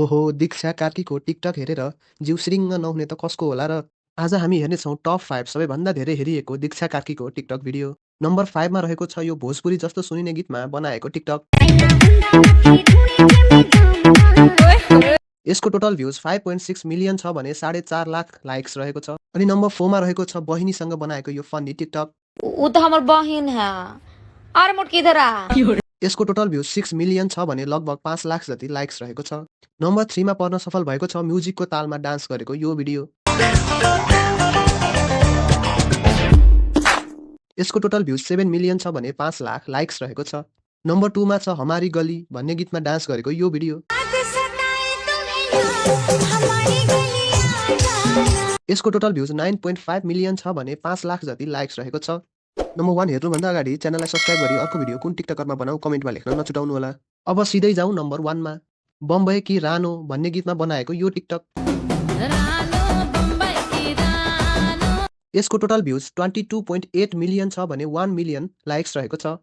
ओहो! दीक्षा कार्कीको टिकटक हेरेर जिउ श्रीङ्ग नहुने त कसको होला र? आज हामी हेर्नेछौँ टप 5 सबैभन्दा धेरै हेरिएको दीक्षा कार्कीको टिकटक भिडियो। नम्बर 5 मा रहेको छ यो भोजपुरी जस्तो सुनिने गीतमा बनाएको टिकटक। यसको टोटल भ्युज 5.6 मिलियन छ भने 4.5 लाख लाइक्स रहेको छ। अनि नम्बर 4 मा रहेको छ बहिनीसँग बनाएको यो फन्नी टिकटक। वो तो हमर बहिन है। और मोट किधर आ? यसको टोटल भ्युज 6 मिलियन छ भने लगभग 5 लाख जति लाइक्स रहेको छ। नम्बर 3 मा पर्न सफल भएको छ म्युजिकको तालमा डान्स गरेको यो भिडियो। यसको टोटल भ्युज 7 मिलियन छ भने 5 लाख लाइक्स रहेको छ। नम्बर 2 मा छ हमारी गली भन्ने गीतमा डान्स गरेको यो भिडियो। यसको टोटल भ्युज 9.5 मिलियन छ भने 5 लाख जति लाइक्स रहेको छ। नम्बर 1 हेर्नुभन्दा अगाडि च्यानललाई सब्स्क्राइब गरी अर्को भिडियो कुन टिकटकरमा बनाऊ कमेन्टमा लेख्न नछुटाउनु होला। अब सिधै जाउँ नम्बर 1 मा। बम्बई की रानो भन्ने गीतमा बनाएको यो टिकटक। यसको टोटल भ्युज 22.8 मिलियन छ भने 1 मिलियन लाइक्स रहेको छ।